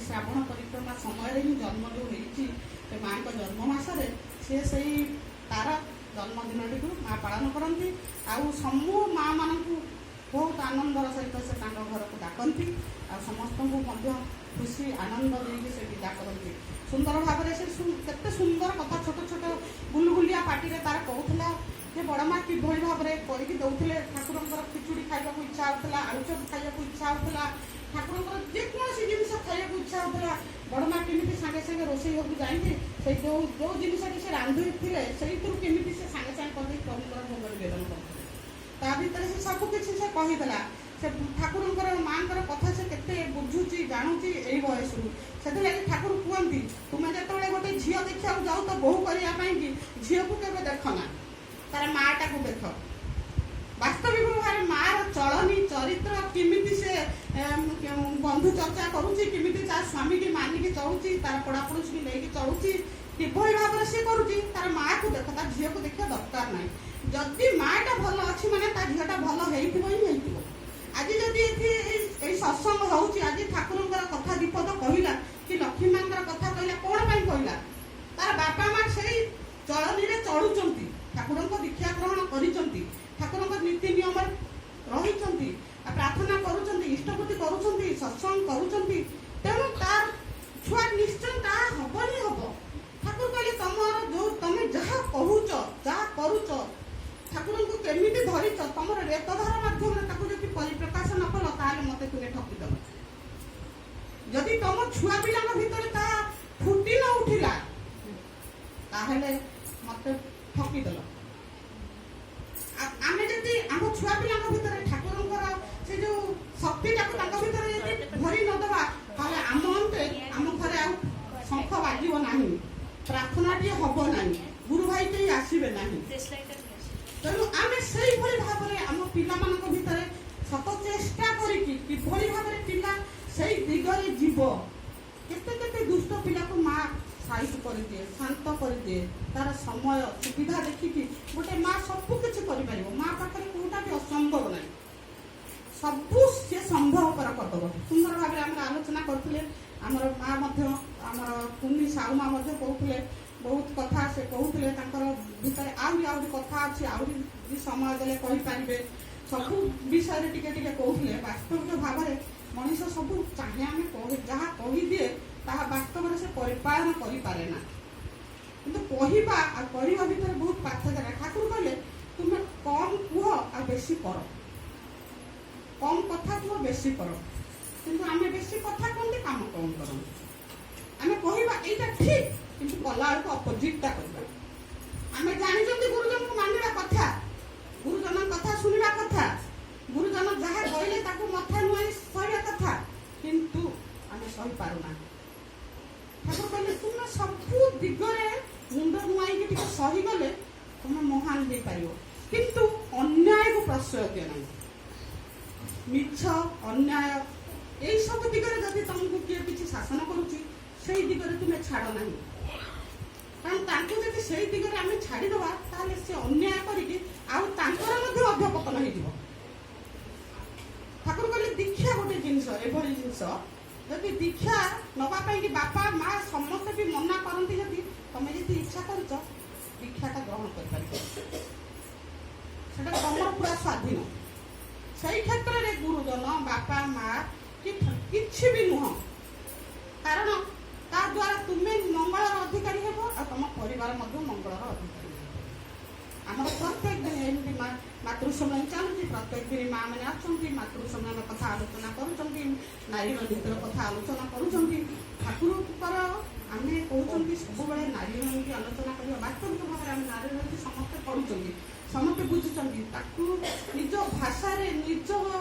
ଶ୍ରାବଣ ପରିକ୍ରମା ସମୟରେ ହିଁ ଜନ୍ମ ଯେଉଁ ହେଇଛି ସେ ମାଆଙ୍କ ଜନ୍ମ ମାସରେ ସେ ସେଇ ତାର ଜନ୍ମଦିନଟିକୁ ମା ପାଳନ କରନ୍ତି। ଆଉ ସବୁ ମା ମାନଙ୍କୁ ବହୁତ ଆନନ୍ଦର ସହିତ ସେ ତାଙ୍କ ଘରକୁ ଡାକନ୍ତି ଆଉ ସମସ୍ତଙ୍କୁ ମଧ୍ୟ ଖୁସି ଆନନ୍ଦ ଦେଇକି ସେ ବିଦା କରନ୍ତି। ସୁନ୍ଦର ଭାବରେ ସେ କେତେ ସୁନ୍ଦର କଥା ଛୋଟ ଛୋଟ ବୁଲୁବୁଲିଆ ପାଟିରେ ତାର କହୁଥିଲା ଯେ ବଡ଼ ମା କିଭଳି ଭାବରେ କରିକି ଦେଉଥିଲେ। ଠାକୁରଙ୍କର ଖିଚୁଡ଼ି ଖାଇବାକୁ ଇଚ୍ଛା ହେଉଥିଲା, ଆଳୁଚପ ଖାଇବାକୁ ଇଚ୍ଛା ହେଉଥିଲା, ଠାକୁରଙ୍କର ଯେକୌଣସି ଜିନିଷ ଖାଇବାକୁ ଇଚ୍ଛା ହେଉଥିଲା ବଡ଼ ମା କେମିତି ସାଙ୍ଗେ ସାଙ୍ଗେ ରୋଷେଇ ଘରକୁ ଯାଇକି ସେଇ ଯେଉଁ ଜିନିଷଟି ସେ ରାନ୍ଧିଥିଲେ ସେଇଥିରୁ କେମିତି ସେ ସାଙ୍ଗେ ସାଙ୍ଗେ କରିଦେଇ ପ୍ରଭୁଙ୍କର ଭୋଗ ନିବେଦନ କରୁଥିଲେ। ତା ଭିତରେ ସେ ସବୁ କିଛି ସେ କହିଦେଲା। ସେ ଠାକୁରଙ୍କର ମାଆଙ୍କର କଥା ସେ କେତେ ବୁଝୁଛି ଜାଣୁଛି ଏଇ ବୟସରୁ। ସେଥିଲାଗି ଠାକୁର କୁହନ୍ତି ତୁମେ ଯେତେବେଳେ ଗୋଟେ ଝିଅ ଦେଖିବାକୁ ଯାଉ ତ ବୋହୂ କରିବା ପାଇଁକି ଝିଅକୁ କେବେ ଦେଖ ନା, ତାର ମାଆଟାକୁ ଦେଖ। ବାସ୍ତବିକ ଭାବରେ ମାଆର ଚଳନୀ ଚରିତ୍ର କେମିତି ସେ ବନ୍ଧୁ ଚର୍ଚ୍ଚା କରୁଛି, କେମିତି ତା ସ୍ୱାମୀକି ମାନିକି ଚଳୁଛି, ତାର ପଡ଼ାପଡ଼ୋଶୀକି ନେଇକି ଚଳୁଛି, କିଭଳି ଭାବରେ ସେ କରୁଛି ତାର ମାଆକୁ ଦେଖ, ତା ଝିଅକୁ ଦେଖିବା ଦରକାର ନାହିଁ। ଯଦି ମାଆଟା ଭଲ ଅଛି ମାନେ ତା ଝିଅଟା ଭଲ ହେଇଥିବ ହିଁ ହେଇଥିବ। ଆଜି ଯଦି ଏଠି ଏଇ ସତ୍ସଙ୍ଗ ହେଉଛି, ଆଜି ଠାକୁରଙ୍କର କଥା ବିପଦ କହିଲା କି ଲକ୍ଷ୍ମୀ ମାଙ୍କର କଥା କହିଲା, କ'ଣ ପାଇଁ କହିଲା? ତାର ବାପା ମା ସେଇ ଚଳନୀରେ ଚଳୁଛନ୍ତି, ଠାକୁରଙ୍କ ଦୀକ୍ଷା ଗ୍ରହଣ କରିଛନ୍ତି, ଠାକୁରଙ୍କ ନୀତି ନିୟମରେ ରହିଛନ୍ତି, ପ୍ରାର୍ଥନା କରୁଛନ୍ତି, ଇଷ୍ଟପତି କରୁଛନ୍ତି, ସତ୍ସଙ୍ଗ କରୁଛନ୍ତି। ତେଣୁ ତାର ଛୁଆ ନିଶ୍ଚୟ ତାହା ହବ ହିଁ ହବ। ଠାକୁର କହିଲେ ତମର ଯୋଉ ତମେ ଯାହା କହୁଛ ଯାହା କରୁଛ ଠାକୁରଙ୍କୁ କେମିତି ଧରିଛ, ତମର ରେତଧାରା ମାଧ୍ୟମରେ ତାକୁ ଯଦି ପରିପ୍ରକାଶ ନ କଲ ତାହେଲେ ମତେ ତୁମେ ଠକିଦବ। ଯଦି ତମ ଛୁଆ ପିଲାଙ୍କ ଭିତରେ ତାହା ଫୁଟି ନ ଉଠିଲା ତାହେଲେ ମତେ ଠକିଦେଲ। ଆମେ ଯଦି ଆମ ଛୁଆ ପିଲାଙ୍କ ଭିତରେ ଠାକୁରଙ୍କର ସେ ଯୋଉ ଶକ୍ତିଟାକୁ ତାଙ୍କ ଭିତରେ ଯଦି ଭରି ନଦେବା ତାହେଲେ ଆମ ଅନ୍ତେ ଆମ ଘରେ ଆଉ ଶଙ୍ଖ ବାଜିବ ନାହିଁ, ପ୍ରାର୍ଥନାଟିଏ ହବ ନାହିଁ, ଗୁରୁ ଭାଇ କେହି ଆସିବେ ନାହିଁ। ତେଣୁ ଆମେ ସେଇଭଳି ଭାବରେ ଆମ ପିଲାମାନଙ୍କ ଭିତରେ ସତ ଚେଷ୍ଟା କରିକି କିଭଳି ଭାବରେ ପିଲା ସେଇ ଦିଗରେ ଯିବ। କେତେ କେତେ ଦୁଷ୍ଟ ପିଲାକୁ ମା ସାଇଜ କରିଦିଏ, ଶାନ୍ତ କରିଦିଏ। ତାର ସମୟ ସୁବିଧା ଦେଖିକି ଗୋଟେ ମା ସବୁ କିଛି କରିପାରିବ। ମା ପାଖରେ କୋଉଟା ବି ଅସମ୍ଭବ ନାହିଁ, ସବୁ ସେ ସମ୍ଭବପର କରିଦେବ। ସୁନ୍ଦର ଭାବରେ ଆମେ ଆଲୋଚନା କରୁଥିଲେ। ଆମର ମା ମଧ୍ୟ ଆମର କୁନି ସାହୁ ମା ମଧ୍ୟ କହୁଥିଲେ ବହୁତ କଥା ସେ କହୁଥିଲେ। ତାଙ୍କର ଭିତରେ ଆହୁରି କଥା ଅଛି, ଆହୁରି ସମୟ ଦେଲେ କହିପାରିବେ। ସବୁ ବିଷୟରେ ଟିକେ ଟିକେ କହୁଥିଲେ। ବାସ୍ତବିକ ଭାବରେ ମଣିଷ ସବୁ ଚାହେଁ ଆମେ ଯାହା କହିଦିଏ ତାହା ବାସ୍ତବରେ ସେ ପରିପାଳନ କରିପାରେ ନା। କିନ୍ତୁ କହିବା ଆଉ କରିବା ଭିତରେ ବହୁତ ପାର୍ଥକ୍ୟ। ଠାକୁର କହିଲେ ତୁମେ କମ୍ କୁହ ଆଉ ବେଶୀ କର, କମ୍ କଥା କୁହ ବେଶୀ କର। କିନ୍ତୁ ଆମେ ବେଶୀ କଥା କହନ୍ତି, କାମ କମ୍ କରନ୍ତି। ଆମେ କହିବା ଏଇଟା ଠିକ୍ କିନ୍ତୁ କଲା ବେଳକୁ ଅପୋଜିଟଟା କରିବା। ଆମେ ଜାଣିଛନ୍ତି ଗୁରୁଜନଙ୍କୁ ମାନିବା କଥା, ଗୁରୁଜନଙ୍କ କଥା ଶୁଣିବା କଥା, ଗୁରୁଜନ ଯାହା କହିଲେ ତାକୁ ମଥା ନୁଆଁଇ ସହିବା କଥା, କିନ୍ତୁ ଆମେ ସହିପାରୁନା। ଠାକୁର କହିଲେ ତୁମେ ସବୁ ଦିଗରେ ମୁଣ୍ଡ ନୁଆଁଇକି ଟିକେ ସହିଗଲେ ତୁମେ ମହାନ ହେଇପାରିବ। କିନ୍ତୁ ଅନ୍ୟାୟକୁ ପ୍ରଶ୍ରୟ ଦିଅ ନାହିଁ। ମିଛ ଅନ୍ୟାୟ ଏଇ ସବୁ ଦିଗରେ ଯଦି ତମକୁ କିଏ କିଛି ଶାସନ କରୁଛି ସେଇ ଦିଗରେ ତୁମେ ଛାଡ଼ ନାହିଁ। କାରଣ ତାଙ୍କୁ ଯଦି ସେଇ ଦିଗରେ ଆମେ ଛାଡ଼ିଦେବା ତାହେଲେ ସେ ଅନ୍ୟାୟ କରିକି ଆଉ ତାଙ୍କର ମଧ୍ୟ ଅଧ୍ୟାପତନ ହେଇଯିବ। ଠାକୁର କହିଲେ ଦୀକ୍ଷା ଗୋଟେ ଜିନିଷ, ଏଭଳି ଜିନିଷ ଯଦି ଦୀକ୍ଷା ନେବା ପାଇଁକି ବାପା ମା ସମସ୍ତେ ବି ମନା କରନ୍ତି, ଯଦି ତମେ ଯଦି ଇଚ୍ଛା କରୁଛ ଦୀକ୍ଷାଟା ଗ୍ରହଣ କରିପାରିବ, ସେଟା ତମର ପୁରା ସ୍ୱାଧୀନ। ସେଇ କ୍ଷେତ୍ରରେ ଗୁରୁଜନ ବାପା ମା କିଛି ବି ନୁହଁ। କାରଣ ତା ଦ୍ୱାରା ତୁମେ ମଙ୍ଗଳର ଅଧିକାରୀ ହେବ ଆଉ ତମ ପରିବାର ମଧ୍ୟ ମଙ୍ଗଳର ଅଧିକାରୀ ହେବ। ଆମର ପ୍ରତ୍ୟେକ ଦିନ ଏମିତି ମାତୃ ସମ୍ମିଳନୀ ଚାଲୁଛି, ପ୍ରତ୍ୟେକ ଦିନ ମା ମାନେ ଆସୁଛନ୍ତି, ମାତୃ ସମ୍ମିଳନୀ କଥା ଆଲୋଚନା କରୁଛନ୍ତି, ନାରୀର ନୀତିର କଥା ଆଲୋଚନା କରୁଛନ୍ତି। ଠାକୁରଙ୍କର ଆମେ କହୁଛନ୍ତି ସବୁବେଳେ ନାରୀର ନୀତି ଆଲୋଚନା କରିବା। ବାସ୍ତବିକ ଭାବରେ ଆମେ ନାରୀର ନୀତି ସମସ୍ତେ ପଢୁଛନ୍ତି, ସମସ୍ତେ ବୁଝୁଛନ୍ତି, ତାକୁ ନିଜ ଭାଷାରେ ନିଜ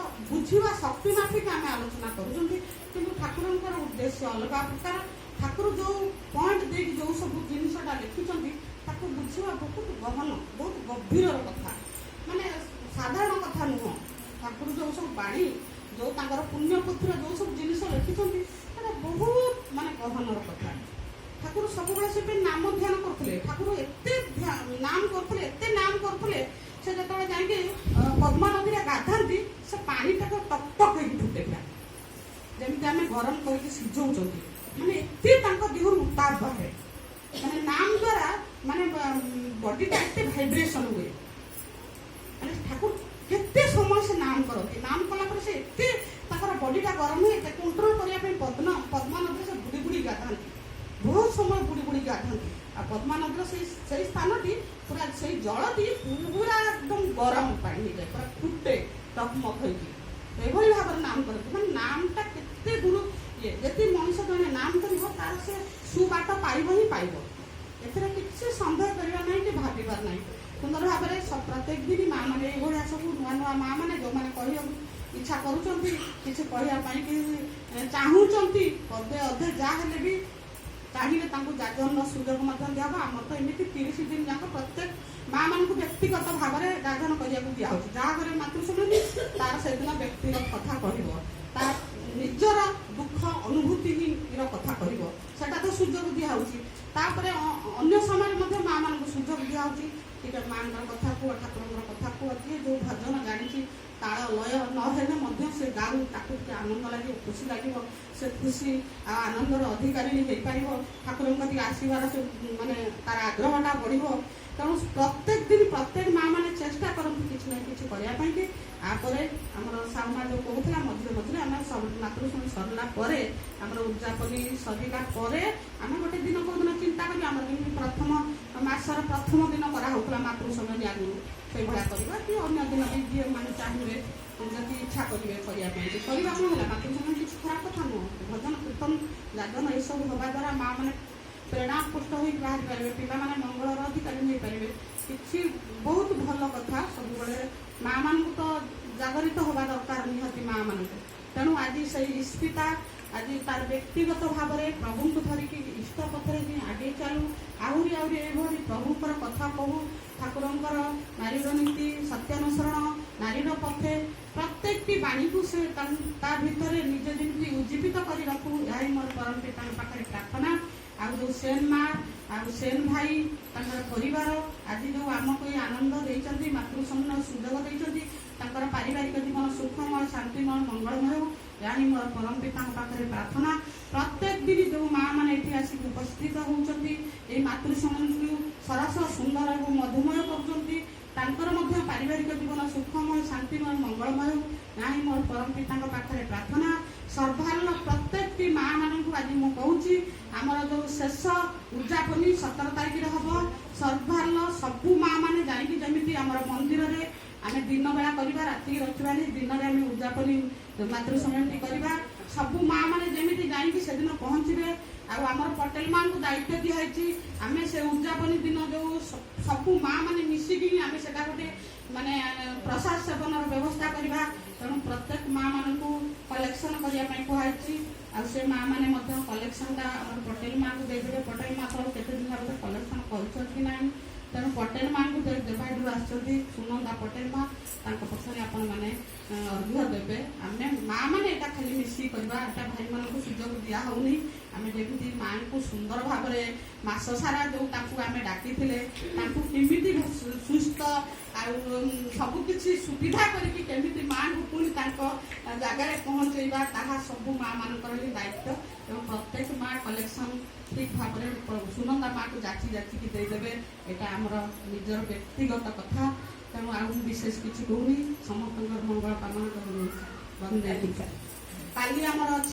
ବୁଝିବା ଶକ୍ତି ମାଫିକ ଆମେ ଆଲୋଚନା କରୁଛନ୍ତି। କିନ୍ତୁ ଠାକୁରଙ୍କର ଉଦ୍ଦେଶ୍ୟ ଅଲଗା ପ୍ରକାର। ଠାକୁର ଯୋଉ ପଏଣ୍ଟ ଦେଇକି ଯୋଉ ସବୁ ଜିନିଷଟା ଲେଖିଛନ୍ତି ତାକୁ ବୁଝିବା ବହୁତ ଗହନ, ବହୁତ ଗଭୀରର କଥା, ମାନେ ସାଧାରଣ କଥା ନୁହଁ। ଠାକୁର ଯୋଉ ସବୁ ବାଣୀ, ଯୋଉ ତାଙ୍କର ପୁଣ୍ୟପୁତ୍ର ଯୋଉ ସବୁ ଜିନିଷ ଲେଖିଛନ୍ତି ସେଟା ବହୁତ ମାନେ ଗହନର କଥା। ଠାକୁର ସବୁବେଳେ ସେ ନାମ ଧ୍ୟାନ କରୁଥିଲେ। ଠାକୁର ଏତେ ନାମ କରୁଥିଲେ, ଏତେ ନାମ କରୁଥିଲେ, ସେ ଯେତେବେଳେ ଯାଇକି ପଦ୍ମା ନଦୀରେ ଗାଧାନ୍ତି ସେ ପାଣିଟାକୁ ଟକ୍ ଟକ୍ ହେଇକି ଫୁଟେଇଲା। ଯେମିତି ଆମେ ଗରମ କରିକି ସିଝଉଛନ୍ତି ମାନେ ଏତେ ତାଙ୍କ ଦେହରୁ ଉତ୍ତାପ ବାହାରେ, ମାନେ ନାମ ଦ୍ୱାରା ମାନେ ବଡିଟା ଏତେ ଭାଇବ୍ରେସନ ହୁଏ। ମାନେ ଠାକୁର କେତେ ସମୟ ସେ ନାମ କରନ୍ତି, ନାମ କଲା ପରେ ସେ ଏତେ ତାଙ୍କର ବଡିଟା ଗରମ ହୁଏ, ତାକୁ କଣ୍ଟ୍ରୋଲ କରିବା ପାଇଁ ପଦ୍ମା ନଦୀରେ ସେ ବୁଡ଼ି ବୁଡ଼ି ଗାଧାନ୍ତି, ବହୁତ ସମୟ ବୁଡ଼ି ବୁଡ଼ି ଗାଧାନ୍ତି। ଆଉ ପଦ୍ମା ନଦୀର ସେଇ ସ୍ଥାନଟି ପୁରା ସେଇ ଜଳଟି ପୁରା ଏକଦମ ଗରମ ପାଣି ହେଇଯାଏ, ପୁରା ଫୁଟେ ଟକମକ ହେଇକି, ଏଭଳି ଭାବରେ ନାମ କରନ୍ତି। ମାନେ ନାମଟା କେତେ ଦୂର ଇଏ, ଯଦି ମଣିଷ ଜଣେ ନାମ କରିବ ତାର ସେ ସୁବାଟ ପାଇବ ହିଁ ପାଇବ, ଏଥିରେ କିଛି ସନ୍ଦେହ କରିବା ନାହିଁ କି ଭାବିବାର ନାହିଁ। ସୁନ୍ଦର ଭାବରେ ପ୍ରତ୍ୟେକ ଦିନ ମା ମାନେ ଏଇଭଳିଆ ସବୁ ନୂଆ ନୂଆ ମା ମାନେ ଯୋଉମାନେ କହିବାକୁ ଇଚ୍ଛା କରୁଛନ୍ତି, କିଛି କହିବା ପାଇଁ କି ଚାହୁଁଛନ୍ତି, ପଦେ ଅଧେ ଯାହା ହେଲେ ବି ଚାହିଁଲେ ତାଙ୍କୁ ଯାଜନର ସୁଯୋଗ ମଧ୍ୟ ଦିଆହବ। ଆମର ତ ଏମିତି 30 ଦିନ ଯାକ ପ୍ରତ୍ୟେକ ମା ମାନଙ୍କୁ ବ୍ୟକ୍ତିଗତ ଭାବରେ ଯାଜନ କରିବାକୁ ଦିଆହଉଛି। ଯାହା ଘରେ ମାତୃଶୁଣନ୍ତି ତାର ସେଦିନ ବ୍ୟକ୍ତିଗତ କଥା କହିବ, ତା ନିଜର ଦୁଃଖ ଅନୁଭୂତିର କଥା କହିବ, ସେଟା ତ ସୁଯୋଗ ଦିଆହଉଛି। ତାପରେ ଅନ୍ୟ ସମୟରେ ମଧ୍ୟ ମା ମାନଙ୍କୁ ସୁଯୋଗ ଦିଆହଉଛି, ଟିକେ ମାଙ୍କର କଥା କୁହ, ଠାକୁରଙ୍କର କଥା କୁହ, ଯିଏ ଯୋଉ ଭଜନ ଜାଣିଛି ତାଳ ଲୟ ନହେଲେ ମଧ୍ୟ ସେ ଗାଉ, ତାକୁ ଟିକେ ଆନନ୍ଦ ଲାଗିବ, ଖୁସି ଲାଗିବ, ସେ ଖୁସି ଆଉ ଆନନ୍ଦର ଅଧିକାରୀ ହେଇପାରିବ, ଠାକୁରଙ୍କ କତିକି ଆସିବାର ସେ ମାନେ ତାର ଆଗ୍ରହଟା ବଢ଼ିବ। ତେଣୁ ପ୍ରତ୍ୟେକ ଦିନ ପ୍ରତ୍ୟେକ ମା ମାନେ ଚେଷ୍ଟା କରନ୍ତି କିଛି ନା କିଛି କରିବା ପାଇଁକି। ତାପରେ ଆମର ସାଉମା ଯୋଉ କହୁଥିଲା ମଝିରେ ମଝିରେ ଆମେ ମାତୃଶୁଣୀ ସରିଲା ପରେ, ଆମର ଉଦଯାପନୀ ସରିଲା ପରେ ଆମେ ଗୋଟେ ଦିନ କୋଉଦିନ ଚିନ୍ତା କରିବା, ଆମର ଯେମିତି ପ୍ରଥମ ମାସର ପ୍ରଥମ ଦିନ କରାହଉଥିଲା ମାତୃଶୁଣୀ ଆଗରୁ, ସେଇଭଳିଆ କରିବା କି ଅନ୍ୟ ଦିନ ବି ଯିଏ ମାନେ ଚାହିଁବେ ଯଦି ଇଚ୍ଛା କରିବେ କରିବା ପାଇଁ କରିବା। କଣ ହେଲା, ମାତୃଶୁଣୀ କିଛି ଖରାପ କଥା ନୁହଁ, ଭଜନ କୀର୍ତ୍ତନ ଯାଜନ ଏସବୁ ହେବା ଦ୍ୱାରା ମା ମାନେ ପ୍ରେରଣାପୁଷ୍ଟ ହୋଇ ବାହାରି ପାରିବେ, ପିଲାମାନେ ମଙ୍ଗଳର ଅଧିକାରୀ ହେଇପାରିବେ, କିଛି ବହୁତ ଭଲ କଥା। ସବୁବେଳେ ମା ମାନଙ୍କୁ ତ ଜାଗରିତ ହେବା ଦରକାର ନିହାତି ମା ମାନଙ୍କୁ। ତେଣୁ ଆଜି ସେଇ ଇସ୍ପିତା ଆଜି ତାର ବ୍ୟକ୍ତିଗତ ଭାବରେ ପ୍ରଭୁଙ୍କୁ ଧରିକି ଇଷ୍ଟ ପଥରେ ହିଁ ଆଗେଇ ଚାଲୁ, ଆହୁରି ଆହୁରି ଏଇଭଳି ପ୍ରଭୁଙ୍କର କଥା କହୁ, ଠାକୁରଙ୍କର ନାରୀର ନୀତି ସତ୍ୟାନୁସରଣ, ନାରୀର ପଥେ ପ୍ରତ୍ୟେକଟି ବାଣୀକୁ ସେ ତା ଭିତରେ ନିଜେ ଯେମିତି ଉଜ୍ଜୀବିତ କରି ରଖୁ, ଏହା ହିଁ ମୋର ପରମ ପିତାଙ୍କ ପାଖରେ ପ୍ରାର୍ଥନା। ଆଉ ଯୋଉ ସେନ ମା ଆଉ ସେନ ଭାଇ ତାଙ୍କର ପରିବାର ଆଜି ଯୋଉ ଆମକୁ ଏଇ ଆନନ୍ଦ ଦେଇଛନ୍ତି, ମାତୃଶୁଣୀର ସୁଯୋଗ ଦେଇଛନ୍ତି, ତାଙ୍କର ପାରିବାରିକ ଜୀବନ ସୁଖମୟ, ଶାନ୍ତିମୟ, ମଙ୍ଗଳମୟ ହେଉ, ଏହା ହିଁ ମୋର ପରମ ପିତାଙ୍କ ପାଖରେ ପ୍ରାର୍ଥନା। ପ୍ରତ୍ୟେକ ଦିନ ଯୋଉ ମା ମାନେ ଏଠି ଆସିକି ଉପସ୍ଥିତ ହଉଛନ୍ତି, ଏଇ ମାତୃଶୁଣୀକୁ ସରସ ସୁନ୍ଦର ଏବଂ ମଧୁମୟ କରୁଛନ୍ତି, ତାଙ୍କର ମଧ୍ୟ ପାରିବାରିକ ଜୀବନ ସୁଖମୟ, ଶାନ୍ତିମୟ, ମଙ୍ଗଳମୟ ହେଉ, ଏହା ହିଁ ମୋର ପରମ ପିତାଙ୍କ ପାଖରେ ପ୍ରାର୍ଥନା। ସର୍ବାଲ ପ୍ରତ୍ୟେକଟି ମା ମାନଙ୍କୁ ଆଜି ମୁଁ କହୁଛି, ଆମର ଯୋଉ ଶେଷ ଉଦଯାପନୀ 17 ତାରିଖରେ ହବ, ସର୍ବାଲ ସବୁ ମା ମାନେ ଯାଇକି ଯେମିତି ଆମର ମନ୍ଦିରରେ ଆମେ ଦିନ ବେଳା କରିବା, ରାତିକି ରଖିବାନି, ଦିନରେ ଆମେ ଉଦଯାପନୀ ମାତୃଶୁଣୀ କରିବା, ସବୁ ମା ମାନେ ଯେମିତି ଯାଇକି ସେଦିନ ପହଞ୍ଚିବେ। ଆଉ ଆମର ପଟେଲ ମାଙ୍କୁ ଦାୟିତ୍ୱ ଦିଆହେଇଛି, ଆମେ ସେ ଉଦଯାପନୀ ଦିନ ଯୋଉ ସବୁ ମା ମାନେ ମିଶିକି ଆମେ ସେଟା ଗୋଟେ ମାନେ ପ୍ରସାଦ ସେବନର ବ୍ୟବସ୍ଥା କରିବା। ତେଣୁ ପ୍ରତ୍ୟେକ ମା ମାନଙ୍କୁ କଲେକ୍ସନ କରିବା ପାଇଁ କୁହାଯାଇଛି, ଆଉ ସେ ମା ମାନେ ମଧ୍ୟ କଲେକ୍ସନଟା ଆମର ପଟେଲ ମାଙ୍କୁ ଦେଇଦେବେ। ପଟେଲ ମା ତ କେତେ ଦିନ ଭାବରେ କଲେକ୍ସନ କରୁଛନ୍ତି କି ନାହିଁ, ତେଣୁ ପଟେଲ ମାଙ୍କୁ ଦେବାଡିରୁ ଆସିଛନ୍ତି ସୁନନ୍ଦା ପଟେଲ ମା, ତାଙ୍କ ପକ୍ଷରେ ଆପଣମାନେ ଅର୍ଘ୍ୟ ଦେବେ। ଆମେ ମା ମାନେ ଏଇଟା ଖାଲି ମିଶିକି କରିବା, ଏଇଟା ଭାଇମାନଙ୍କୁ ସୁଯୋଗ ଦିଆ ହଉନି। ଆମେ ଯେମିତି ମାଙ୍କୁ ସୁନ୍ଦର ଭାବରେ ମାସ ସାରା ଯୋଉ ତାଙ୍କୁ ଆମେ ଡାକିଥିଲେ, ତାଙ୍କୁ କେମିତି ସୁସ୍ଥ ଆଉ ସବୁକିଛି ସୁବିଧା କରିକି କେମିତି ମାଙ୍କୁ ପୁଣି ତାଙ୍କ ଜାଗାରେ ପହଞ୍ଚେଇବା, ତାହା ସବୁ ମା ମାନଙ୍କର ହିଁ ଦାୟିତ୍ୱ। ଏବଂ ପ୍ରତ୍ୟେକ ମା କଲେକ୍ସନ ଠିକ ଭାବରେ ସୁନନ୍ଦା ମାକୁ ଯାଚିକି ଦେଇଦେବେ, ଏଇଟା ଆମର ନିଜର ବ୍ୟକ୍ତିଗତ କଥା। ତେଣୁ ଆଉ ବିଶେଷ କିଛି କହୁନି, ସମସ୍ତଙ୍କର ମଙ୍ଗଳ କାମନା କରୁଛି। କାଲି ଆମର ଅଛି